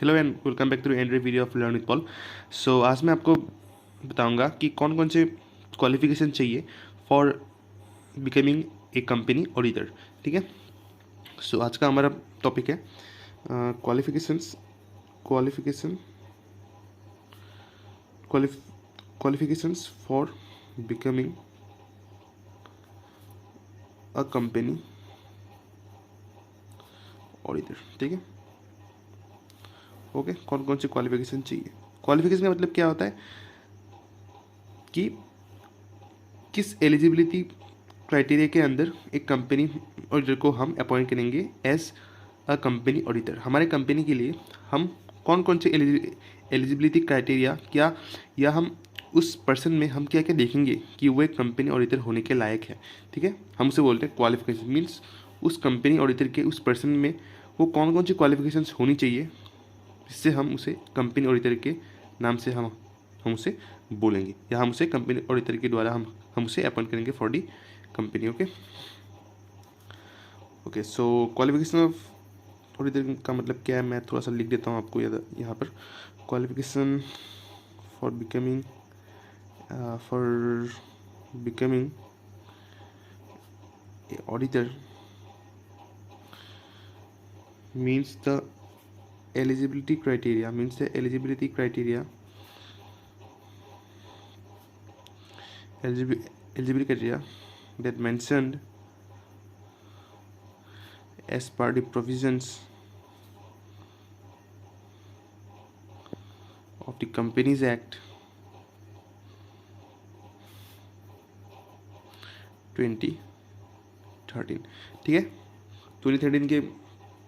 Hello and welcome back to another video of learn with Paul. So आज मैं आपको बताऊंगा कि कौन कौन से क्वालिफिकेशन चाहिए for becoming a company auditor. ठीक है। सो आज का हमारा टॉपिक है qualifications qualification qualifications for becoming a company auditor. ठीक है। ओके, कौन कौन से क्वालिफिकेशन चाहिए। क्वालिफिकेशन का मतलब क्या होता है कि किस एलिजिबिलिटी क्राइटेरिया के अंदर एक कंपनी ऑडिटर को हम अपॉइंट करेंगे एज अ कंपनी ऑडिटर। हमारे कंपनी के लिए हम कौन कौन से एलिजिबिलिटी क्राइटेरिया क्या, या हम उस पर्सन में हम क्या क्या देखेंगे कि वो एक कंपनी ऑडिटर होने के लायक है। ठीक है। हम उसे बोलते हैं क्वालिफिकेशन। मीन्स उस कंपनी ऑडिटर के उस पर्सन में वो कौन कौन सी क्वालिफिकेशंस होनी चाहिए जिससे हम उसे कंपनी ऑडिटर के नाम से हम उसे बोलेंगे, या हम उसे कंपनी ऑडिटर के द्वारा हम उसे अपॉइंट करेंगे for the company. Okay okay. So qualification of auditor का मतलब क्या है, मैं थोड़ा सा लिख देता हूँ आपको यहाँ पर। Qualification for becoming a auditor means the eligibility criteria eligibility criteria that mentioned as per the provisions of the Companies Act 2013। ठीक है। 2013 के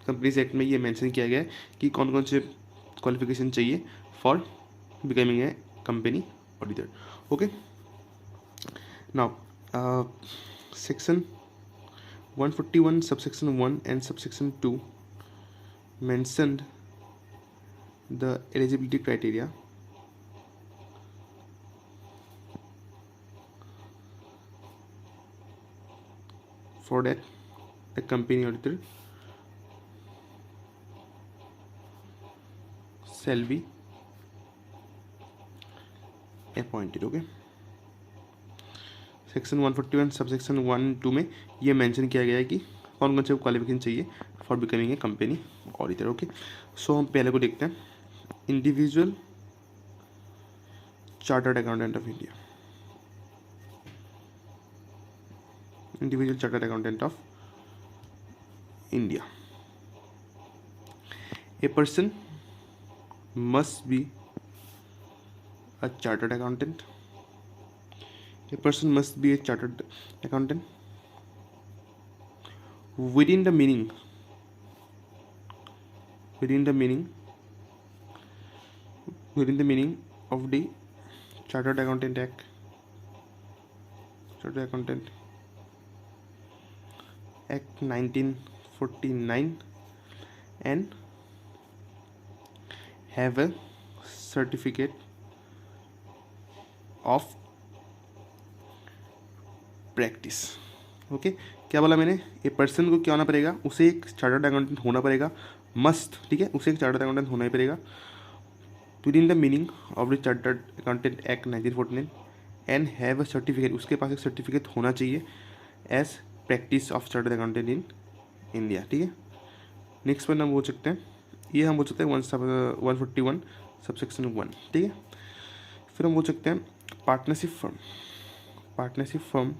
कंपनीज एक्ट में ये मेंशन किया गया है कि कौन कौन से क्वालिफिकेशन चाहिए for becoming a company auditor. Okay. Now section 141 subsection 1 and subsection 2 mentioned the eligibility criteria for that a company auditor shall be appointed। Okay. Section 141 subsection 1-2 में ये मेंशन किया गया है कि कौन कौन से क्वालिफिकेशन चाहिए for becoming a company auditor. Okay. So हम पहले को देखते हैं, individual chartered accountant of India. Individual chartered accountant of India. A person must be a chartered accountant. A person must be a chartered accountant within the meaning of the Chartered Accountant Act 1949 and have a certificate of practice. Okay. क्या बोला मैंने, a person को क्या होना पड़ेगा, उसे एक chartered accountant होना पड़ेगा, मस्ट। ठीक है, उसे एक चार्टर्ड अकाउंटेंट होना ही पड़ेगा within the meaning of the chartered accountant act 1949 and have a certificate, उसके पास एक सर्टिफिकेट होना चाहिए as practice of chartered accountant in India. ठीक है। नेक्स्ट वन हम बोल सकते हैं, ये हम बोल सकते हैं 141 सबसेक्शन 1। ठीक है। फिर हम बोल सकते हैं partnership firm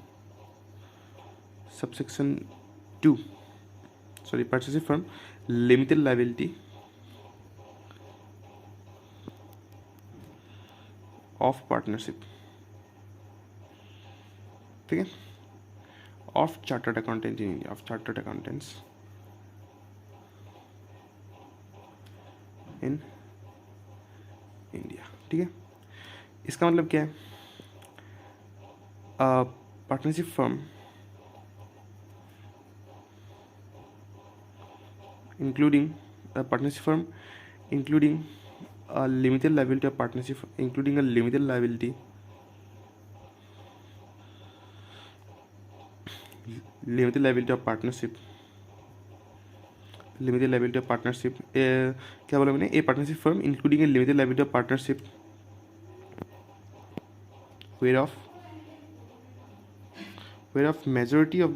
subsection 2, partnership firm limited liability of partnership. ठीक है। Of chartered accountant in India, of chartered accountants in India. ठीक है। इसका मतलब क्या है, partnership firm including a partnership firm including a limited liability of partnership, including a limited liability of partnership limited liability of partnership, क्या बोला मैंने, ए partnership firm including A limited liability of partnership whereof majority of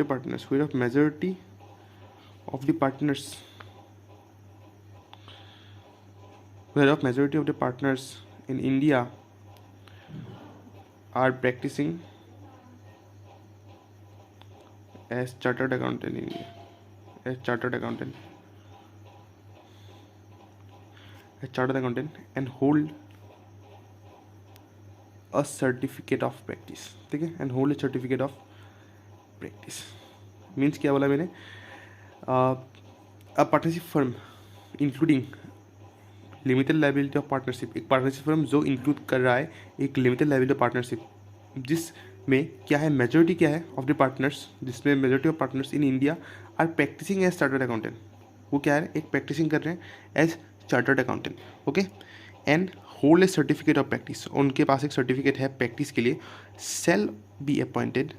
the partners in India are practicing as chartered accountant in India, as chartered accountant and hold a certificate of practice, ठीक है, and hold a certificate of practice means क्या बोला मैंने, a partnership firm including limited liability of partnership, एक partnership firm जो include कर रहा है एक लिमिटेड लायबिलिटी ऑफ पार्टनरशिप जिसमें क्या है, मेजोरिटी क्या है ऑफ द पार्टनर्स, जिसमें majority of partners in India are practicing as chartered accountant, वो क्या है, एक प्रैक्टिसिंग कर रहे हैं as chartered accountant, okay, and hold a certificate of practice, उनके पास एक सर्टिफिकेट है प्रैक्टिस के लिए, shall be appointed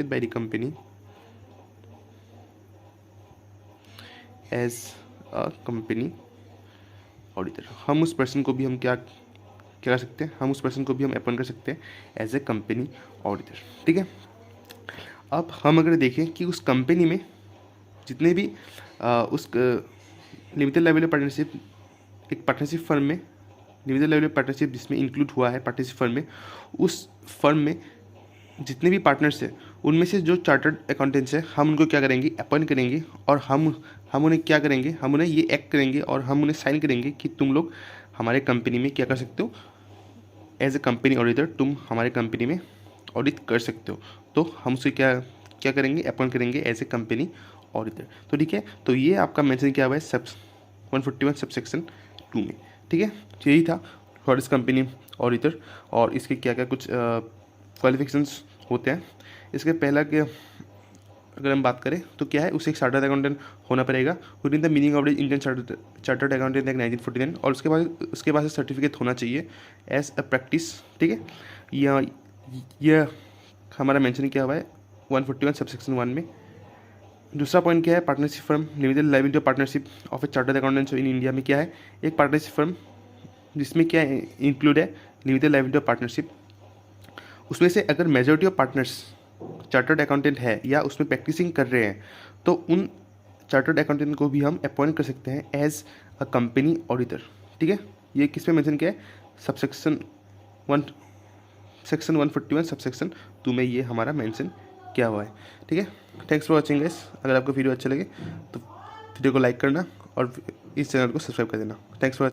by the company as a company auditor। हम उस पर्सन को भी हम क्या कर सकते हैं, हम उस पर्सन को भी हम अपॉइंट कर सकते हैं एज ए कंपनी ऑडिटर, ठीक है। अब हम अगर देखें कि उस कंपनी में जितने भी उस लिमिटेड लायबिलिटी पार्टनरशिप, एक पार्टनरशिप फर्म में लिमिटेड लायबिलिटी पार्टनरशिप जिसमें इंक्लूड हुआ है पार्टनरशिप फर्म में, उस फर्म में जितने भी पार्टनर्स हैं उनमें से जो चार्टर्ड अकाउंटेंट्स हैं हम उनको क्या करेंगे, अपॉइंट करेंगे, और हम उन्हें क्या करेंगे, हम उन्हें ये एक्ट करेंगे और हम उन्हें साइन करेंगे कि तुम लोग हमारे कंपनी में क्या कर सकते हो, एज ए कंपनी ऑडिटर तुम हमारे कंपनी में ऑडिट कर सकते हो, तो हम उसे क्या करेंगे, अपॉइंट करेंगे एज ए कंपनी ऑडिटर। तो ठीक है, तो ये आपका मेंशन किया हुआ है 141 सबसेक्शन 2 में, ठीक है। तो यही था व्हाट इज कंपनी ऑडिटर और इसके क्या क्या कुछ क्वालिफिकेशंस होते हैं। इसके पहला के अगर हम बात करें तो क्या है, उसे एक चार्टर्ड अकाउंटेंट होना पड़ेगा within the meaning of the Indian chartered accountant act 1949, और उसके बाद सर्टिफिकेट होना चाहिए एज अ प्रैक्टिस, ठीक है। यह हमारा मेंशन किया हुआ है 141 सबसेक्शन 1 में। दूसरा पॉइंट क्या है, partnership firm limited liability of partnership of A chartered accountant in India में क्या है, एक पार्टनरशिप फर्म जिसमें क्या इंक्लूड है लिमिटेड लायबिलिटी ऑफ पार्टनरशिप, उसमें से अगर majority of partners chartered accountant है या उसमें प्रैक्टिसिंग कर रहे हैं तो उन चार्टर्ड अकाउंटेंट को भी हम अपॉइंट कर सकते हैं एज अ कंपनी ऑडिटर, ठीक है। ये किस में मेंशन किया है, सेक्शन 141 सबसेक्शन 2 में ये हमारा मेंशन किया हुआ है, ठीक है। Thanks for watching guys. अगर आपको वीडियो अच्छा लगे तो वीडियो को लाइक करना और इस चैनल को सब्सक्राइब कर देना। Thanks for